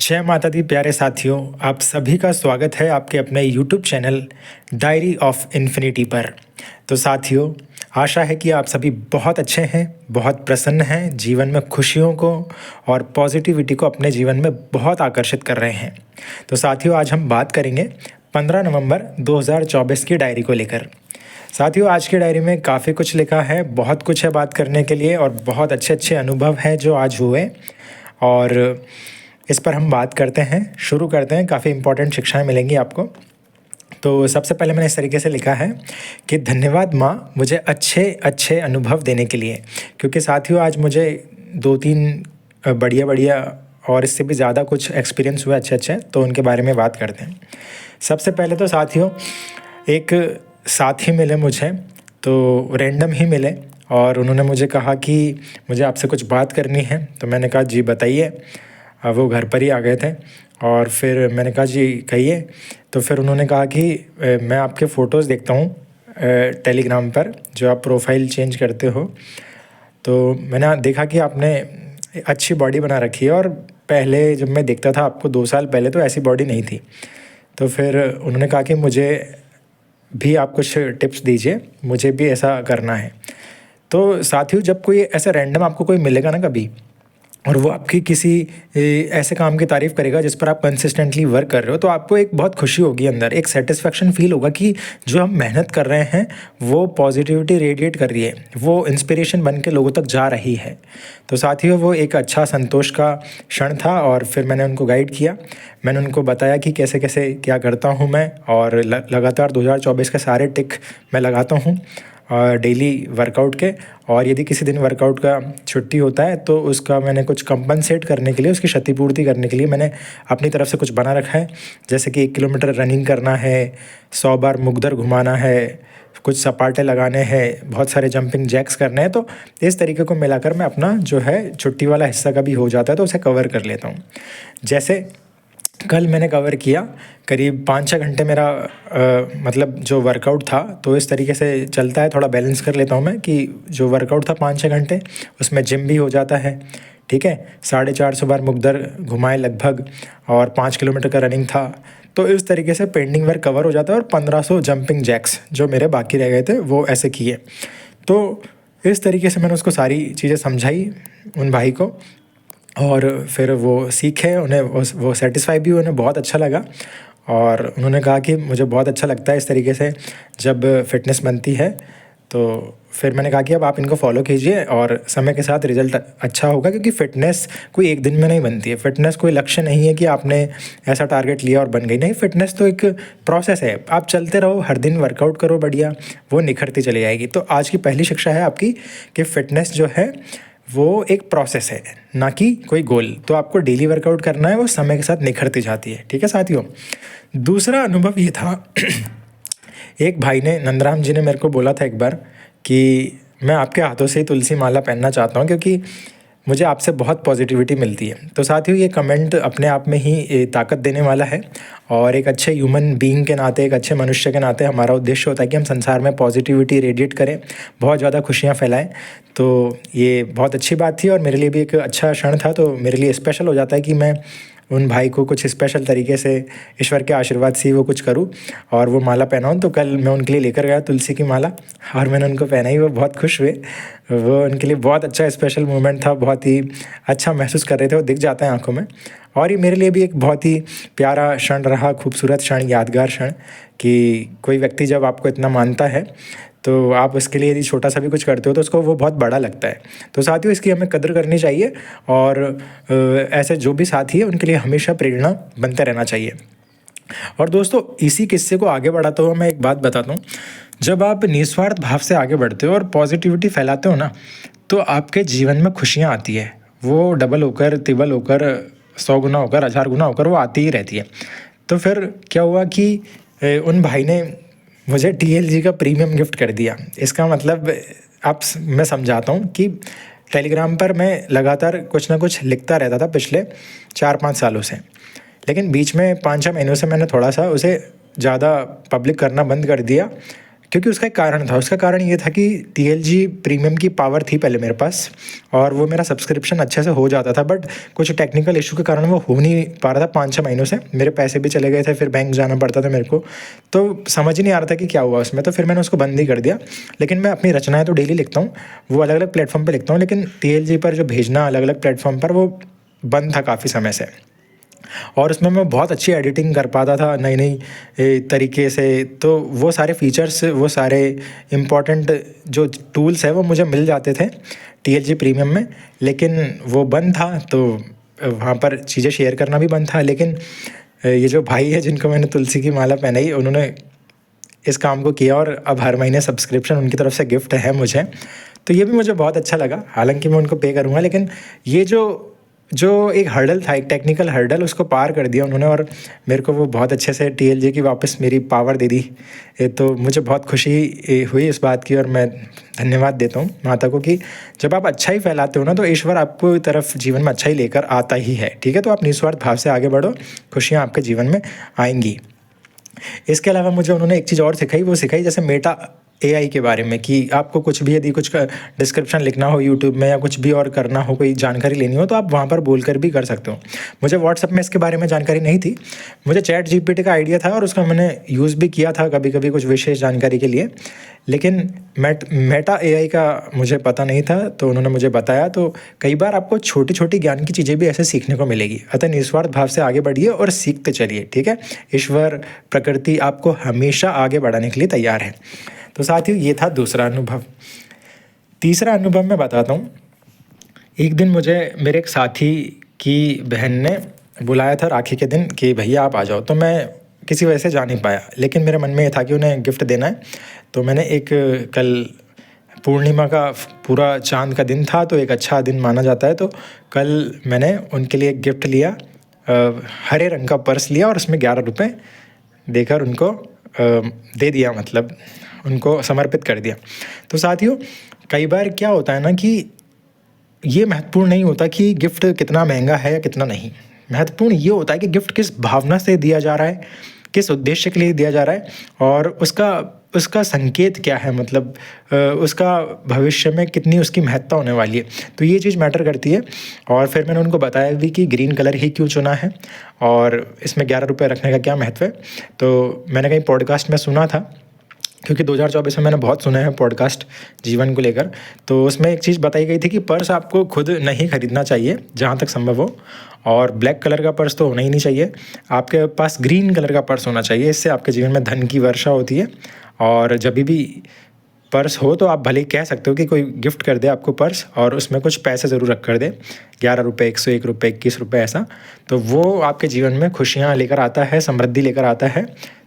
जय माता दी प्यारे साथियों, आप सभी का स्वागत है आपके अपने YouTube channel diary of infinity पर। तो साथियों, आशा है कि आप सभी बहुत अच्छे हैं, बहुत प्रसन्न हैं, जीवन में खुशियों को और पॉजिटिविटी को अपने जीवन में बहुत आकर्षित कर रहे हैं। तो साथियों, आज हम बात करेंगे 15 नवंबर 2024 की डायरी को लेकर। साथियों, आज की डायरी में काफ़ी कुछ लिखा है, बहुत कुछ है बात करने के लिए और बहुत अच्छे अच्छे अनुभव हैं जो आज हुए और इस पर हम बात करते हैं, शुरू करते हैं। काफ़ी इंपॉर्टेंट शिक्षाएं मिलेंगी आपको। तो सबसे पहले मैंने इस तरीके से लिखा है कि धन्यवाद माँ, मुझे अच्छे अच्छे अनुभव देने के लिए। क्योंकि साथियों, आज मुझे 2-3 बढ़िया और इससे भी ज़्यादा कुछ एक्सपीरियंस हुए अच्छे अच्छे, तो उनके बारे में बात करते हैं। सबसे पहले तो साथियों, एक साथी मिले मुझे, तो रैंडम ही मिले और उन्होंने मुझे कहा कि मुझे आपसे कुछ बात करनी है। तो मैंने कहा जी बताइए। वो घर पर ही आ गए थे और फिर मैंने कहा जी कहिए। तो फिर उन्होंने कहा कि मैं आपके फ़ोटोज़ देखता हूँ टेलीग्राम पर, जो आप प्रोफाइल चेंज करते हो। तो मैंने देखा कि आपने अच्छी बॉडी बना रखी है और पहले जब मैं देखता था आपको 2 साल पहले, तो ऐसी बॉडी नहीं थी। तो फिर उन्होंने कहा कि मुझे भी आप कुछ टिप्स दीजिए, मुझे भी ऐसा करना है। तो साथियों, जब कोई ऐसा रैंडम आपको कोई मिलेगा ना कभी, और वो आपकी किसी ऐसे काम की तारीफ़ करेगा जिस पर आप कंसिस्टेंटली वर्क कर रहे हो, तो आपको एक बहुत खुशी होगी, अंदर एक सेटिस्फेक्शन फील होगा कि जो हम मेहनत कर रहे हैं वो पॉजिटिविटी रेडिएट कर रही है, वो इंस्पिरेशन बन के लोगों तक जा रही है। तो साथियों, वो एक अच्छा संतोष का क्षण था और फिर मैंने उनको गाइड किया। मैंने उनको बताया कि कैसे कैसे क्या करता हूँ मैं, और लगातार 2024 के सारे टिक मैं लगाता हूँ डेली वर्कआउट के। और यदि किसी दिन वर्कआउट का छुट्टी होता है तो उसका मैंने कुछ कंपनसेट करने के लिए, उसकी क्षतिपूर्ति करने के लिए मैंने अपनी तरफ से कुछ बना रखा है। जैसे कि 1 किलोमीटर रनिंग करना है, 100 बार मुगदर घुमाना है, कुछ सपाटे लगाने हैं, बहुत सारे जंपिंग जैक्स करने हैं। तो इस तरीके को मिलाकर मैं अपना जो है छुट्टी वाला हिस्सा कभी हो जाता है तो उसे कवर कर लेता हूँ। जैसे कल मैंने कवर किया करीब 5-6 घंटे मेरा मतलब जो वर्कआउट था। तो इस तरीके से चलता है, थोड़ा बैलेंस कर लेता हूँ मैं कि जो वर्कआउट था 5-6 घंटे, उसमें जिम भी हो जाता है, ठीक है। 450 बार मुगदर घुमाए लगभग, और 5 किलोमीटर का रनिंग था। तो इस तरीके से पेंडिंग वर्क कवर हो जाता है और 1500 जंपिंग जैक्स जो मेरे बाकी रह गए थे वो ऐसे किए। तो इस तरीके से मैंने उसको सारी चीज़ें समझाई उन भाई को, और फिर वो सीखे, उन्हें वो सेटिस्फाई भी हुए, उन्हें बहुत अच्छा लगा। और उन्होंने कहा कि मुझे बहुत अच्छा लगता है इस तरीके से जब फ़िटनेस बनती है। तो फिर मैंने कहा कि अब आप इनको फॉलो कीजिए और समय के साथ रिज़ल्ट अच्छा होगा, क्योंकि फ़िटनेस कोई एक दिन में नहीं बनती है। फ़िटनेस कोई लक्ष्य नहीं है कि आपने ऐसा टारगेट लिया और बन गई, नहीं। फ़िटनेस तो एक प्रोसेस है, आप चलते रहो, हर दिन वर्कआउट करो बढ़िया, वो निखरती चली जाएगी। तो आज की पहली शिक्षा है आपकी कि फ़िटनेस जो है वो एक प्रोसेस है, ना कि कोई गोल। तो आपको डेली वर्कआउट करना है, वो समय के साथ निखरती जाती है, ठीक है साथियों। दूसरा अनुभव ये था एक भाई ने, नंदराम जी ने मेरे को बोला था एक बार कि मैं आपके हाथों से ही तुलसी माला पहनना चाहता हूँ, क्योंकि मुझे आपसे बहुत पॉजिटिविटी मिलती है। तो साथियों, ये कमेंट अपने आप में ही ताकत देने वाला है, और एक अच्छे ह्यूमन बीइंग के नाते, एक अच्छे मनुष्य के नाते हमारा उद्देश्य होता है कि हम संसार में पॉजिटिविटी रेडिएट करें, बहुत ज़्यादा खुशियाँ फैलाएं। तो ये बहुत अच्छी बात थी और मेरे लिए भी एक अच्छा क्षण था। तो मेरे लिए स्पेशल हो जाता है कि मैं उन भाई को कुछ स्पेशल तरीके से ईश्वर के आशीर्वाद से वो कुछ करूँ और वो माला पहनाऊँ। तो कल मैं उनके लिए लेकर गया तुलसी की माला और मैंने उनको पहनाई, वो बहुत खुश हुए। वो उनके लिए बहुत अच्छा स्पेशल मोमेंट था, बहुत ही अच्छा महसूस कर रहे थे, वो दिख जाता है आंखों में। और ये मेरे लिए भी एक बहुत ही प्यारा क्षण रहा, खूबसूरत क्षण, यादगार क्षण, कि कोई व्यक्ति जब आपको इतना मानता है तो आप उसके लिए यदि छोटा सा भी कुछ करते हो तो उसको वो बहुत बड़ा लगता है। तो साथियों, इसकी हमें कदर करनी चाहिए और ऐसे जो भी साथी है उनके लिए हमेशा प्रेरणा बनते रहना चाहिए। और दोस्तों, इसी किस्से को आगे बढ़ाते हुए मैं एक बात बताता हूँ। जब आप निस्वार्थ भाव से आगे बढ़ते हो और पॉजिटिविटी फैलाते हो ना, तो आपके जीवन में खुशियाँ आती है, वो डबल होकर, तिबल होकर, 100 गुना होकर, 1000 गुना होकर वो आती ही रहती है। तो फिर क्या हुआ कि उन भाई ने मुझे TLG का प्रीमियम गिफ्ट कर दिया। इसका मतलब मैं समझाता हूँ कि टेलीग्राम पर मैं लगातार कुछ ना कुछ लिखता रहता था पिछले 4-5 सालों से, लेकिन बीच में 5-6 महीनों से मैंने थोड़ा सा उसे ज़्यादा पब्लिक करना बंद कर दिया, क्योंकि उसका एक कारण था। उसका कारण ये था कि TLG प्रीमियम की पावर थी पहले मेरे पास, और वो मेरा सब्सक्रिप्शन अच्छे से हो जाता था, बट कुछ टेक्निकल इशू के कारण वो हो नहीं पा रहा था 5-6 महीनों से। मेरे पैसे भी चले गए थे, फिर बैंक जाना पड़ता था मेरे को, तो समझ ही नहीं आ रहा था कि क्या हुआ उसमें। तो फिर मैंने उसको बंद ही कर दिया। लेकिन मैं अपनी रचनाएँ तो डेली लिखता हूँ, वो अलग अलग प्लेटफॉर्म पर लिखता हूँ, लेकिन TLG पर जो भेजना अलग अलग प्लेटफॉर्म पर, वो बंद था काफ़ी समय से। और उसमें मैं बहुत अच्छी एडिटिंग कर पाता था नई नई तरीके से। तो वो सारे फीचर्स, वो सारे इम्पॉर्टेंट जो टूल्स हैं वो मुझे मिल जाते थे TLG प्रीमियम में, लेकिन वो बंद था। तो वहाँ पर चीज़ें शेयर करना भी बंद था। लेकिन ये जो भाई है जिनको मैंने तुलसी की माला पहनाई, उन्होंने इस काम को किया, और अब हर महीने सब्सक्रिप्शन उनकी तरफ से गिफ्ट है मुझे। तो ये भी मुझे बहुत अच्छा लगा। हालांकि मैं उनको पे करूँगा, लेकिन ये जो एक हर्डल था, एक टेक्निकल हर्डल, उसको पार कर दिया उन्होंने, और मेरे को वो बहुत अच्छे से TLG की वापस मेरी पावर दे दी। तो मुझे बहुत खुशी हुई इस बात की, और मैं धन्यवाद देता हूँ माता को कि जब आप अच्छा ही फैलाते हो ना, तो ईश्वर आपको तरफ जीवन में अच्छा ही लेकर आता ही है। ठीक है, तो आप निस्वार्थ भाव से आगे बढ़ो, खुशियाँ आपके जीवन में आएंगी। इसके अलावा मुझे उन्होंने एक चीज़ और सिखाई, वो सिखाई जैसे मेटा AI के बारे में, कि आपको कुछ भी यदि कुछ डिस्क्रिप्शन लिखना हो यूट्यूब में, या कुछ भी और करना हो, कोई जानकारी लेनी हो, तो आप वहाँ पर बोलकर भी कर सकते हो। मुझे व्हाट्सएप में इसके बारे में जानकारी नहीं थी, मुझे ChatGPT का आइडिया था, और उसका मैंने यूज़ भी किया था कभी कभी कुछ विशेष जानकारी के लिए, लेकिन मेटा AI का मुझे पता नहीं था। तो उन्होंने मुझे बताया। तो कई बार आपको छोटी छोटी ज्ञान की चीज़ें भी ऐसे सीखने को मिलेगी। अतः निस्वार्थ भाव से आगे बढ़िए और सीखते चलिए। ठीक है, ईश्वर प्रकृति आपको हमेशा आगे बढ़ाने के लिए तैयार है। तो साथियों, ये था दूसरा अनुभव। तीसरा अनुभव मैं बताता हूँ। एक दिन मुझे मेरे एक साथी की बहन ने बुलाया था राखी के दिन कि भैया आप आ जाओ। तो मैं किसी वजह से जा नहीं पाया, लेकिन मेरे मन में ये था कि उन्हें गिफ्ट देना है। तो मैंने एक, कल पूर्णिमा का पूरा चांद का दिन था, तो एक अच्छा दिन माना जाता है। तो कल मैंने उनके लिए एक गिफ्ट लिया, हरे रंग का पर्स लिया, और उसमें 11 रुपये देकर उनको दे दिया, मतलब उनको समर्पित कर दिया। तो साथियों, कई बार क्या होता है ना कि ये महत्वपूर्ण नहीं होता कि गिफ्ट कितना महंगा है या कितना नहीं। महत्वपूर्ण ये होता है कि गिफ्ट किस भावना से दिया जा रहा है, किस उद्देश्य के लिए दिया जा रहा है, और उसका संकेत क्या है, मतलब उसका भविष्य में कितनी उसकी महत्ता होने वाली है। तो ये चीज़ मैटर करती है। और फिर मैंने उनको बताया भी कि ग्रीन कलर ही क्यों चुना है, और इसमें 11 रुपये रखने का क्या महत्व है। तो मैंने कहीं पॉडकास्ट में सुना था, क्योंकि 2024 में मैंने बहुत सुने हैं पॉडकास्ट जीवन को लेकर। तो उसमें एक चीज़ बताई गई थी कि पर्स आपको खुद नहीं खरीदना चाहिए जहाँ तक संभव हो, और ब्लैक कलर का पर्स तो होना ही नहीं चाहिए। आपके पास ग्रीन कलर का पर्स होना चाहिए। इससे आपके जीवन में धन की वर्षा होती है। और जब भी पर्स हो तो आप भले ही कह सकते हो कि कोई गिफ्ट कर दे आपको पर्स, और उसमें कुछ पैसे ज़रूर रख कर दे, 11 रुपये, 101 रुपये, 21 रुपये ऐसा। तो वो आपके जीवन में खुशियाँ लेकर आता है, समृद्धि लेकर आता है।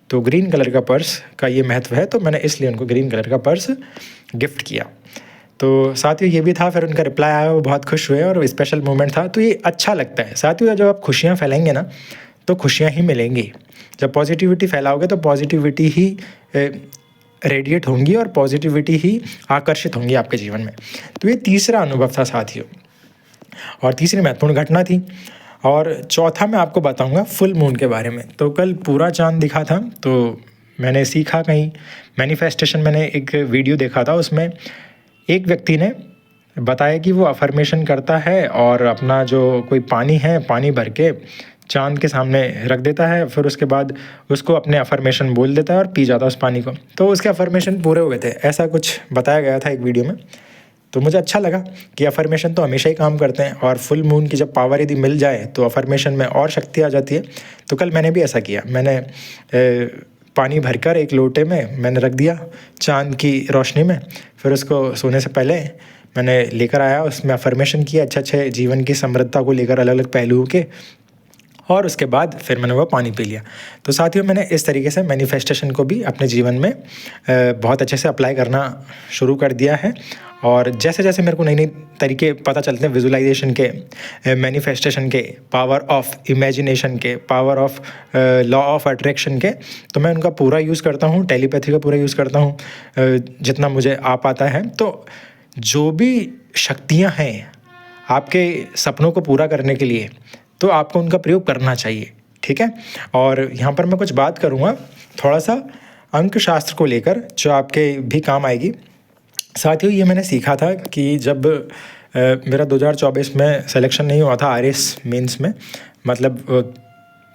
तो ग्रीन कलर का पर्स का ये महत्व है। तो मैंने इसलिए उनको ग्रीन कलर का पर्स गिफ्ट किया। तो साथियों, ये भी था। फिर उनका रिप्लाई आया, वो बहुत खुश हुए, और स्पेशल मोमेंट था। तो ये अच्छा लगता है साथियों, जब आप खुशियाँ फैलाएंगे ना, तो खुशियाँ ही मिलेंगी। जब पॉजिटिविटी फैलाओगे तो पॉजिटिविटी ही रेडिएट होंगी, और पॉजिटिविटी ही आकर्षित होंगी आपके जीवन में। तो ये तीसरा अनुभव था साथियों, और तीसरी महत्वपूर्ण घटना थी। और चौथा मैं आपको बताऊंगा फुल मून के बारे में। तो कल पूरा चांद दिखा था, तो मैंने सीखा कहीं मैनिफेस्टेशन, मैंने एक वीडियो देखा था, उसमें एक व्यक्ति ने बताया कि वो अफर्मेशन करता है, और अपना जो कोई पानी है, पानी भर के चांद के सामने रख देता है, फिर उसके बाद उसको अपने अफर्मेशन बोल देता है और पी जाता है उस पानी को। तो उसके अफर्मेशन पूरे हुए थे, ऐसा कुछ बताया गया था एक वीडियो में। तो मुझे अच्छा लगा कि अफर्मेशन तो हमेशा ही काम करते हैं, और फुल मून की जब पावर यदि मिल जाए तो अफर्मेशन में और शक्ति आ जाती है। तो कल मैंने भी ऐसा किया। मैंने पानी भरकर एक लोटे में मैंने रख दिया चांद की रोशनी में, फिर उसको सोने से पहले मैंने लेकर आया, उसमें अफर्मेशन किया अच्छे अच्छे जीवन की समृद्धता को लेकर अलग अलग पहलुओं के, और उसके बाद फिर मैंने वो पानी पी लिया। तो साथियों, मैंने इस तरीके से मैनिफेस्टेशन को भी अपने जीवन में बहुत अच्छे से अप्लाई करना शुरू कर दिया है। और जैसे जैसे मेरे को नई नई तरीके पता चलते हैं विजुअलाइजेशन के, मैनिफेस्टेशन के, पावर ऑफ इमेजिनेशन के, power of law of attraction के, तो मैं उनका पूरा यूज़ करता हूँ, टेलीपैथी का पूरा यूज़ करता हूँ जितना मुझे आ पाता है। तो जो भी शक्तियाँ हैं आपके सपनों को पूरा करने के लिए, तो आपको उनका प्रयोग करना चाहिए। ठीक है, और यहाँ पर मैं कुछ बात करूँगा थोड़ा सा अंक शास्त्र को लेकर जो आपके भी काम आएगी। साथियों, ये मैंने सीखा था कि जब मेरा 2024 में सिलेक्शन नहीं हुआ था आरएस मेंस में, मतलब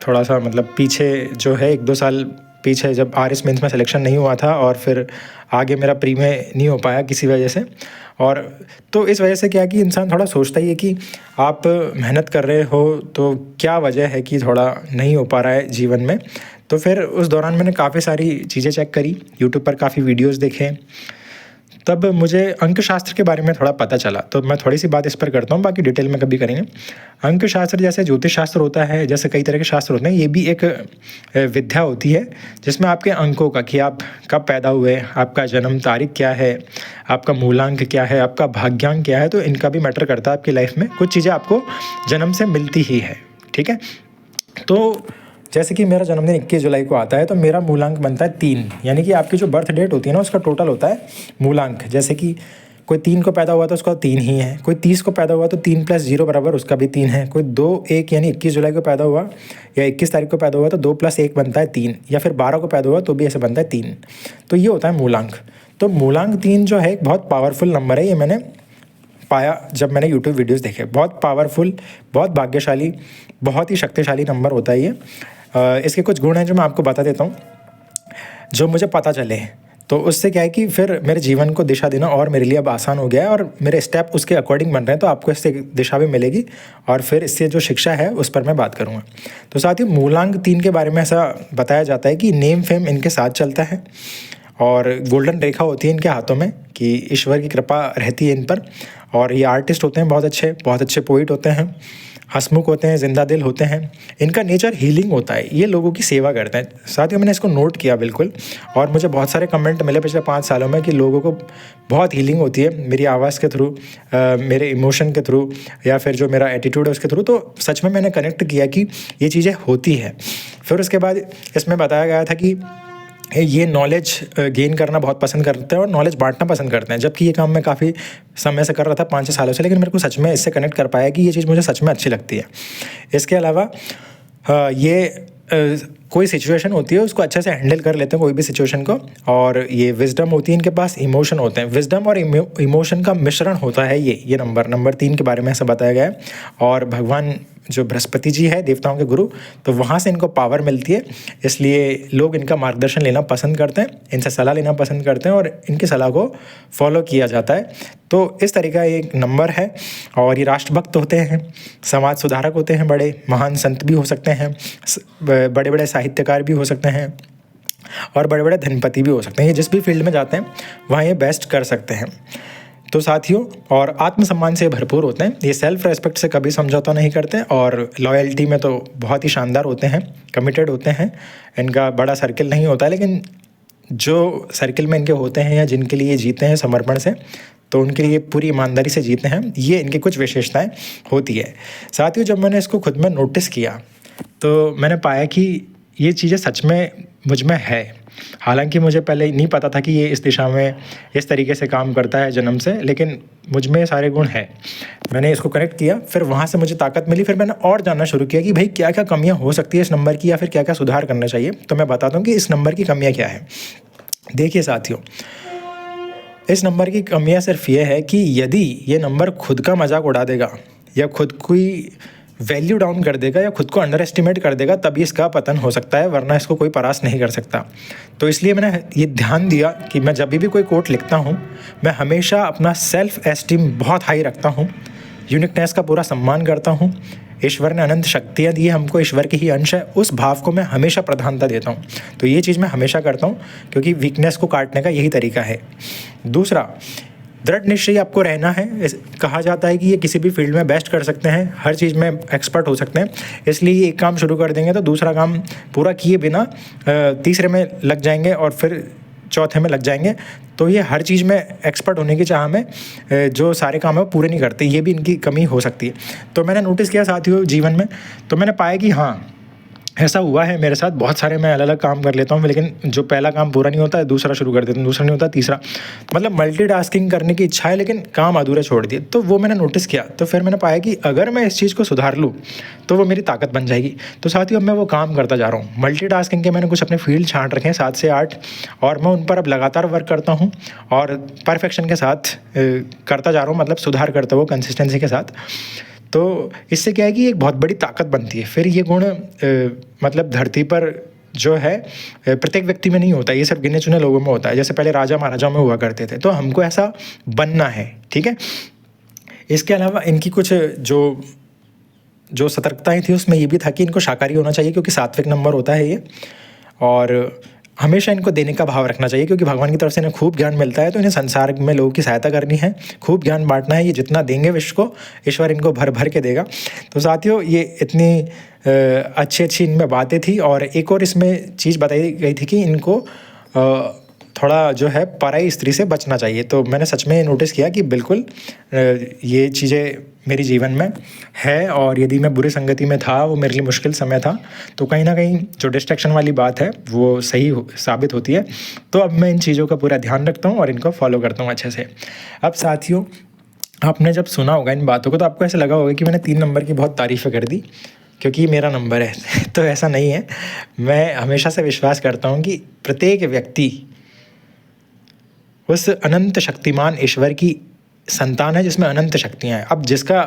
थोड़ा सा मतलब पीछे जो है 1-2 साल पीछे जब आरएस मेंस में सिलेक्शन नहीं हुआ था और फिर आगे मेरा प्री में नहीं हो पाया किसी वजह से। और तो इस वजह से क्या कि इंसान थोड़ा सोचता ही है कि आप मेहनत कर रहे हो तो क्या वजह है कि थोड़ा नहीं हो पा रहा है जीवन में। तो फिर उस दौरान मैंने काफ़ी सारी चीज़ें चेक करी, यूट्यूब पर काफ़ी वीडियोज़ देखे, तब मुझे अंक शास्त्र के बारे में थोड़ा पता चला। तो मैं थोड़ी सी बात इस पर करता हूँ, बाकी डिटेल में कभी करेंगे। अंक शास्त्र जैसे ज्योतिष शास्त्र होता है, जैसे कई तरह के शास्त्र होते हैं, ये भी एक विद्या होती है जिसमें आपके अंकों का कि आप कब पैदा हुए, आपका जन्म तारीख क्या है, आपका मूलांक क्या है, आपका भाग्यांक क्या है, तो इनका भी मैटर करता है आपकी लाइफ में। कुछ चीज़ें आपको जन्म से मिलती ही है, ठीक है। तो जैसे कि मेरा जन्मदिन 21 जुलाई को आता है, तो मेरा मूलांक बनता है 3, यानी कि आपकी जो बर्थ डेट होती है ना उसका टोटल होता है मूलांक। जैसे कि कोई 3 को पैदा हुआ तो उसका 3 ही है, कोई 30 को पैदा हुआ तो 3 + 0 बराबर उसका भी 3 है, कोई 2-1 यानी 21 जुलाई को पैदा हुआ या 21 तारीख को पैदा हुआ तो 2 + 1 बनता है 3, या फिर 12 को पैदा हुआ तो भी ऐसे बनता है 3। तो ये होता है मूलांक। तो मूलांक 3 जो है एक बहुत पावरफुल नंबर है, ये मैंने पाया जब मैंने यूट्यूब वीडियोज़ देखे। बहुत पावरफुल, बहुत भाग्यशाली, बहुत ही शक्तिशाली नंबर होता है ये। इसके कुछ गुण हैं जो मैं आपको बता देता हूँ, जो मुझे पता चले। तो उससे क्या है कि फिर मेरे जीवन को दिशा देना और मेरे लिए अब आसान हो गया है और मेरे स्टेप उसके अकॉर्डिंग बन रहे हैं, तो आपको इससे दिशा भी मिलेगी और फिर इससे जो शिक्षा है उस पर मैं बात करूँगा। तो साथ ही मूलांक 3 के बारे में ऐसा बताया जाता है कि नेम फेम इनके साथ चलता है और गोल्डन रेखा होती है इनके हाथों में कि ईश्वर की कृपा रहती है इन पर। और ये आर्टिस्ट होते हैं, बहुत अच्छे पोइट होते हैं, हंसमुख होते हैं, जिंदा दिल होते हैं। इनका नेचर हीलिंग होता है, ये लोगों की सेवा करते हैं। साथ ही मैंने इसको नोट किया बिल्कुल, और मुझे बहुत सारे कमेंट मिले पिछले 5 सालों में कि लोगों को बहुत हीलिंग होती है मेरी आवाज़ के थ्रू, मेरे इमोशन के थ्रू, या फिर जो मेरा एटीट्यूड है उसके थ्रू। तो सच में मैंने कनेक्ट किया कि ये चीज़ें होती है। फिर उसके बाद इसमें बताया गया था कि ये नॉलेज गेन करना बहुत पसंद करते हैं और नॉलेज बांटना पसंद करते हैं, जबकि ये काम मैं काफ़ी समय से कर रहा था, 5-6 सालों से, लेकिन मेरे को सच में इससे कनेक्ट कर पाया कि ये चीज़ मुझे सच में अच्छी लगती है। इसके अलावा ये कोई सिचुएशन होती है उसको अच्छे से हैंडल कर लेते हैं, कोई भी सिचुएशन को। और ये विजडम होती है इनके पास, इमोशन होते हैं, विजडम और इमोशन का मिश्रण होता है ये नंबर 3 के बारे में ऐसा बताया गया है। और भगवान जो बृहस्पति जी है देवताओं के गुरु, तो वहाँ से इनको पावर मिलती है, इसलिए लोग इनका मार्गदर्शन लेना पसंद करते हैं, इनसे सलाह लेना पसंद करते हैं और इनकी सलाह को फॉलो किया जाता है। तो इस तरीके का एक नंबर है। और ये राष्ट्रभक्त होते हैं, समाज सुधारक होते हैं, बड़े महान संत भी हो सकते हैं, बड़े बड़े साहित्यकार भी हो सकते हैं और बड़े बड़े धनपति भी हो सकते हैं। ये जिस भी फील्ड में जाते हैं वहाँ ये बेस्ट कर सकते हैं। तो साथियों, और आत्मसम्मान से भरपूर होते हैं, ये सेल्फ रेस्पेक्ट से कभी समझौता नहीं करते और लॉयल्टी में तो बहुत ही शानदार होते हैं, कमिटेड होते हैं। इनका बड़ा सर्किल नहीं होता है, लेकिन जो सर्किल में इनके होते हैं या जिनके लिए जीते हैं समर्पण से, तो उनके लिए पूरी ईमानदारी से जीते हैं। ये इनकी कुछ विशेषताएं होती है। साथियों, जब मैंने इसको खुद में नोटिस किया तो मैंने पाया कि ये चीज़ें सच में मुझ में है। हालांकि मुझे पहले नहीं पता था कि ये इस दिशा में इस तरीके से काम करता है जन्म से, लेकिन मुझ में सारे गुण हैं। मैंने इसको कनेक्ट किया, फिर वहाँ से मुझे ताकत मिली, फिर मैंने और जानना शुरू किया कि भाई क्या क्या कमियाँ हो सकती है इस नंबर की, या फिर क्या क्या सुधार करना चाहिए। तो मैं बताता हूँ कि इस नंबर की कमियाँ क्या है। देखिए साथियों, इस नंबर की कमियाँ सिर्फ ये है कि यदि ये नंबर खुद का मजाक उड़ा देगा या खुद कोई वैल्यू डाउन कर देगा या खुद को अंडर एस्टिमेट कर देगा, तभी इसका पतन हो सकता है, वरना इसको कोई परास्त नहीं कर सकता। तो इसलिए मैंने ये ध्यान दिया कि मैं जब भी कोई कोट लिखता हूँ, मैं हमेशा अपना सेल्फ एस्टीम बहुत हाई रखता हूँ, यूनिकनेस का पूरा सम्मान करता हूँ। ईश्वर ने अनंत शक्तियाँ दी है हमको, ईश्वर के ही अंश है, उस भाव को मैं हमेशा प्रधानता देता हूँ। तो ये चीज़ मैं हमेशा करता हूँ, क्योंकि वीकनेस को काटने का यही तरीका है। दूसरा, दृढ़ निश्चयी आपको रहना है। कहा जाता है कि ये किसी भी फील्ड में बेस्ट कर सकते हैं, हर चीज़ में एक्सपर्ट हो सकते हैं, इसलिए एक काम शुरू कर देंगे तो दूसरा काम पूरा किए बिना तीसरे में लग जाएंगे और फिर चौथे में लग जाएंगे। तो ये हर चीज़ में एक्सपर्ट होने की चाह में जो सारे काम है वो पूरे नहीं करते, ये भी इनकी कमी हो सकती है। तो मैंने नोटिस किया साथियों जीवन में, तो मैंने पाया कि हाँ, ऐसा हुआ है मेरे साथ बहुत सारे, मैं अलग अलग काम कर लेता हूँ, लेकिन जो पहला काम पूरा नहीं होता है दूसरा शुरू कर देता हूँ, दूसरा नहीं होता तीसरा, मतलब मल्टीटास्किंग करने की इच्छा है लेकिन काम अधूरे छोड़ दिए। तो वो मैंने नोटिस किया, तो फिर मैंने पाया कि अगर मैं इस चीज़ को सुधार लूँ तो वो मेरी ताकत बन जाएगी। तो साथियों अब मैं वो काम करता जा रहा हूँ। मल्टीटास्किंग के मैंने कुछ अपने फील्ड छांट रखे हैं 7 से 8, और मैं उन पर अब लगातार वर्क करता हूँ और परफेक्शन के साथ करता जा रहा हूँ, मतलब सुधार करता हुआ कंसिस्टेंसी के साथ। तो इससे क्या है कि एक बहुत बड़ी ताकत बनती है। फिर ये गुण मतलब धरती पर जो है प्रत्येक व्यक्ति में नहीं होता, ये सब गिने चुने लोगों में होता है। जैसे पहले राजा महाराजाओं में हुआ करते थे, तो हमको ऐसा बनना है, ठीक है। इसके अलावा इनकी कुछ जो सतर्कताएं थी उसमें ये भी था कि इनको शाकाहारी होना चाहिए, क्योंकि सात्विक नंबर होता है ये, और हमेशा इनको देने का भाव रखना चाहिए, क्योंकि भगवान की तरफ से इन्हें खूब ज्ञान मिलता है, तो इन्हें संसार में लोगों की सहायता करनी है, खूब ज्ञान बांटना है। ये जितना देंगे विश्व को, ईश्वर इनको भर भर के देगा। तो साथियों ये इतनी अच्छी अच्छी इनमें बातें थी, और एक और इसमें चीज़ बताई गई थी कि इनको थोड़ा जो है पराई स्त्री से बचना चाहिए। तो मैंने सच में नोटिस किया कि बिल्कुल ये चीज़ें मेरे जीवन में है, और यदि मैं बुरी संगति में था, वो मेरे लिए मुश्किल समय था, तो कहीं ना कहीं जो डिस्ट्रैक्शन वाली बात है वो सही साबित होती है। तो अब मैं इन चीज़ों का पूरा ध्यान रखता हूँ और इनको फॉलो करता हूँ अच्छे से। अब साथियों आपने जब सुना होगा इन बातों को तो आपको ऐसा लगा होगा कि मैंने 3 नंबर की बहुत तारीफ़ें कर दी क्योंकि मेरा नंबर है। तो ऐसा नहीं है। मैं हमेशा से विश्वास करता हूँ कि प्रत्येक व्यक्ति उस अनंत शक्तिमान ईश्वर की संतान है जिसमें अनंत शक्तियाँ हैं। अब जिसका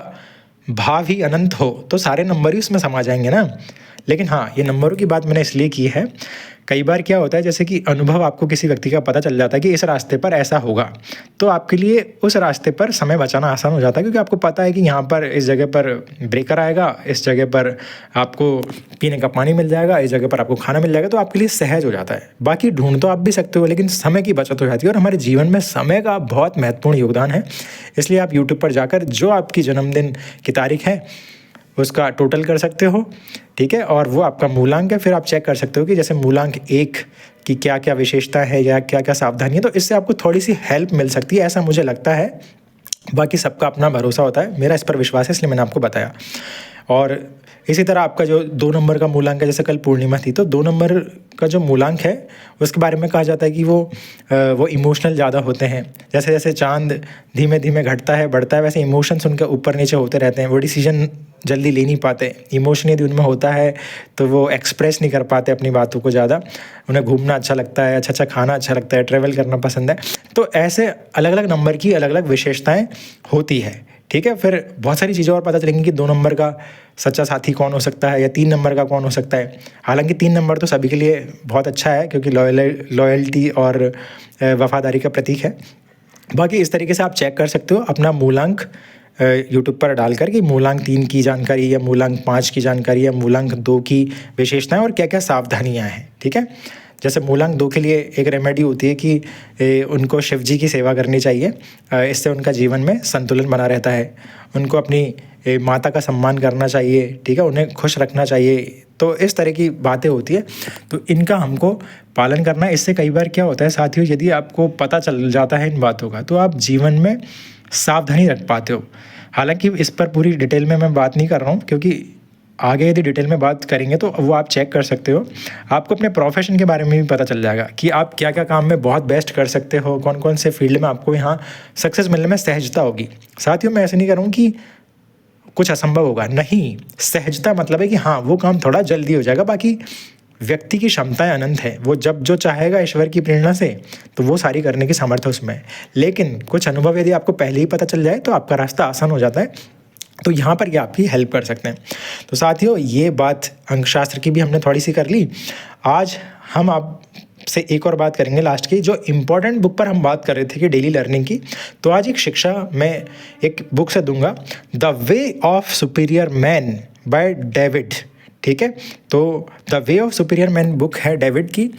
भाव ही अनंत हो तो सारे नंबर ही उसमें समा जाएंगे ना। लेकिन हाँ, ये नंबरों की बात मैंने इसलिए की है, कई बार क्या होता है जैसे कि अनुभव आपको किसी व्यक्ति का पता चल जाता है कि इस रास्ते पर ऐसा होगा, तो आपके लिए उस रास्ते पर समय बचाना आसान हो जाता है, क्योंकि आपको पता है कि यहाँ पर इस जगह पर ब्रेकर आएगा, इस जगह पर आपको पीने का पानी मिल जाएगा, इस जगह पर आपको खाना मिल जाएगा, तो आपके लिए सहज हो जाता है। बाकी ढूंढ तो आप भी सकते हो, लेकिन समय की बचत हो जाती है, और हमारे जीवन में समय का बहुत महत्वपूर्ण योगदान है। इसलिए आप यूट्यूब पर जाकर जो आपकी जन्मदिन की तारीख है उसका टोटल कर सकते हो, ठीक है, और वो आपका मूलांक है। फिर आप चेक कर सकते हो कि जैसे मूलांक 1 की क्या क्या विशेषता है या क्या क्या सावधानी है, तो इससे आपको थोड़ी सी हेल्प मिल सकती है, ऐसा मुझे लगता है। बाकी सबका अपना भरोसा होता है, मेरा इस पर विश्वास है, इसलिए मैंने आपको बताया। और इसी तरह आपका जो 2 नंबर का मूलांक है, जैसे कल पूर्णिमा थी, तो 2 नंबर का जो मूलांक है उसके बारे में कहा जाता है कि वो इमोशनल ज़्यादा होते हैं। जैसे जैसे चांद धीमे धीमे घटता है बढ़ता है, वैसे इमोशंस उनके ऊपर नीचे होते रहते हैं। वो डिसीजन जल्दी ले नहीं पाते, इमोशन यदि उनमें होता है तो वो एक्सप्रेस नहीं कर पाते अपनी बातों को ज़्यादा। उन्हें घूमना अच्छा लगता है, अच्छा अच्छा खाना अच्छा लगता है, ट्रैवल करना पसंद है। तो ऐसे अलग अलग नंबर की अलग अलग विशेषताएँ होती है, ठीक है। फिर बहुत सारी चीज़ें और पता चलेंगी कि 2 नंबर का सच्चा साथी कौन हो सकता है या 3 नंबर का कौन हो सकता है। हालांकि 3 नंबर तो सभी के लिए बहुत अच्छा है, क्योंकि लॉयल्टी और वफादारी का प्रतीक है। बाकी इस तरीके से आप चेक कर सकते हो अपना मूलांक यूट्यूब पर डालकर कि मूलांक 3 की जानकारी या मूलांक 5 की जानकारी या मूलांक 2 की विशेषताएं और क्या क्या सावधानियां हैं, ठीक है। जैसे मूलांक 2 के लिए एक रेमेडी होती है कि उनको शिव जी की सेवा करनी चाहिए, इससे उनका जीवन में संतुलन बना रहता है। उनको अपनी माता का सम्मान करना चाहिए, ठीक है, उन्हें खुश रखना चाहिए। तो इस तरह की बातें होती है, तो इनका हमको पालन करना है। इससे कई बार क्या होता है साथियों, यदि आपको पता चल जाता है इन बातों का तो आप जीवन में सावधानी रख पाते हो। हालांकि इस पर पूरी डिटेल में मैं बात नहीं कर रहा हूँ, क्योंकि आगे यदि डिटेल में बात करेंगे तो वो आप चेक कर सकते हो। आपको अपने प्रोफेशन के बारे में भी पता चल जाएगा कि आप क्या क्या काम में बहुत बेस्ट कर सकते हो, कौन कौन से फील्ड में आपको यहाँ सक्सेस मिलने में सहजता होगी। साथियों मैं ऐसे नहीं कर रहा हूँ कि कुछ असंभव होगा, नहीं, सहजता मतलब है कि हाँ वो काम थोड़ा जल्दी हो जाएगा। बाकी व्यक्ति की क्षमताएं अनंत है, वो जब जो चाहेगा ईश्वर की प्रेरणा से तो वो सारी करने की सामर्थ्य उसमें है। लेकिन कुछ अनुभव यदि आपको पहले ही पता चल जाए तो आपका रास्ता आसान हो जाता है। तो यहाँ पर ये आपकी हेल्प कर सकते हैं। तो साथियों ये बात अंकशास्त्र की भी हमने थोड़ी सी कर ली। आज हम आपसे एक और बात करेंगे लास्ट की, जो इम्पोर्टेंट बुक पर हम बात कर रहे थे कि डेली लर्निंग की। तो आज एक शिक्षा मैं एक बुक से दूंगा, the way of superior man by David, ठीक है। तो the way of superior man book है डेविड की।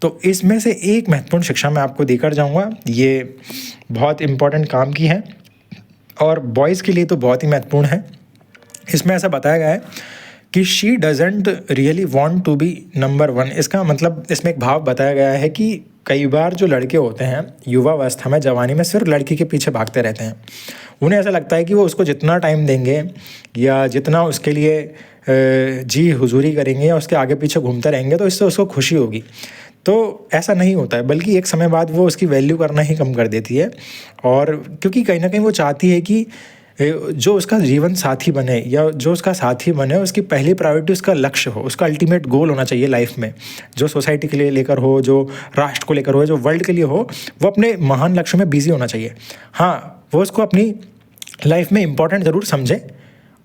तो इसमें से एक महत्वपूर्ण शिक्षा मैं आपको देकर जाऊंगा, ये बहुत इम्पोर्टेंट काम की है और बॉयज़ के लिए तो बहुत ही महत्वपूर्ण है। इसमें ऐसा बताया गया है कि she doesn't really want to be number 1। इसका मतलब इसमें एक भाव बताया गया है कि कई बार जो लड़के होते हैं युवावस्था में, जवानी में, सिर्फ लड़की के पीछे भागते रहते हैं। उन्हें ऐसा लगता है कि वो उसको जितना टाइम देंगे या जितना उसके लिए जी हुजूरी करेंगे या उसके आगे पीछे घूमते रहेंगे तो इससे उसको खुशी होगी। तो ऐसा नहीं होता है, बल्कि एक समय बाद वो उसकी वैल्यू करना ही कम कर देती है। और क्योंकि कहीं ना कहीं वो चाहती है कि जो उसका जीवन साथी बने या जो उसका साथी बने उसकी पहली प्रायोरिटी उसका लक्ष्य हो, उसका अल्टीमेट गोल होना चाहिए लाइफ में, जो सोसाइटी के लिए लेकर हो, जो राष्ट्र को लेकर हो, जो वर्ल्ड के लिए हो, वो अपने महान लक्ष्य में बिजी होना चाहिए। हाँ, वो उसको अपनी लाइफ में इंपॉर्टेंट ज़रूर समझे,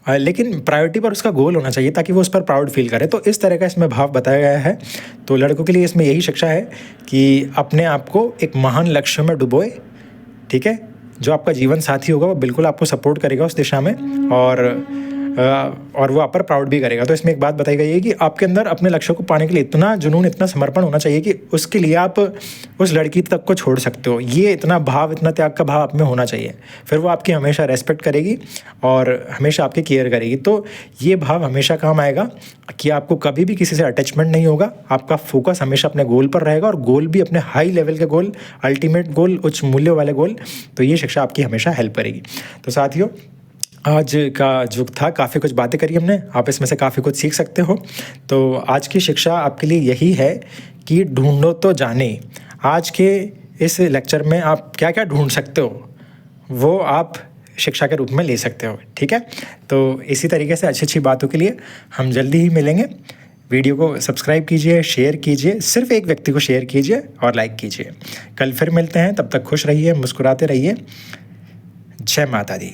लेकिन प्रायोरिटी पर उसका गोल होना चाहिए ताकि वो उस पर प्राउड फील करे। तो इस तरह का इसमें भाव बताया गया है। तो लड़कों के लिए इसमें यही शिक्षा है कि अपने आप को एक महान लक्ष्य में डुबोए, ठीक है। जो आपका जीवन साथी होगा वो बिल्कुल आपको सपोर्ट करेगा उस दिशा में, और वो आप पर प्राउड भी करेगा। तो इसमें एक बात बताई गई है कि आपके अंदर अपने लक्ष्य को पाने के लिए इतना जुनून, इतना समर्पण होना चाहिए कि उसके लिए आप उस लड़की तक को छोड़ सकते हो। ये इतना भाव, इतना त्याग का भाव आप में होना चाहिए। फिर वो आपकी हमेशा रेस्पेक्ट करेगी और हमेशा आपकी केयर करेगी। तो ये भाव हमेशा काम आएगा कि आपको कभी भी किसी से अटैचमेंट नहीं होगा। आपका फोकस हमेशा अपने गोल पर रहेगा, और गोल भी अपने हाई लेवल के गोल, अल्टीमेट गोल, उच्च मूल्य वाले गोल। तो ये शिक्षा आपकी हमेशा हेल्प करेगी। तो साथियों, आज का जो था काफ़ी कुछ बातें करी हमने, आप इसमें से काफ़ी कुछ सीख सकते हो। तो आज की शिक्षा आपके लिए यही है कि ढूंढो तो जाने। आज के इस लेक्चर में आप क्या क्या ढूंढ सकते हो वो आप शिक्षा के रूप में ले सकते हो, ठीक है। तो इसी तरीके से अच्छी अच्छी बातों के लिए हम जल्दी ही मिलेंगे। वीडियो को सब्सक्राइब कीजिए, शेयर कीजिए, सिर्फ एक व्यक्ति को शेयर कीजिए और लाइक कीजिए। कल फिर मिलते हैं, तब तक खुश रहिए, मुस्कुराते रहिए। जय माता दी।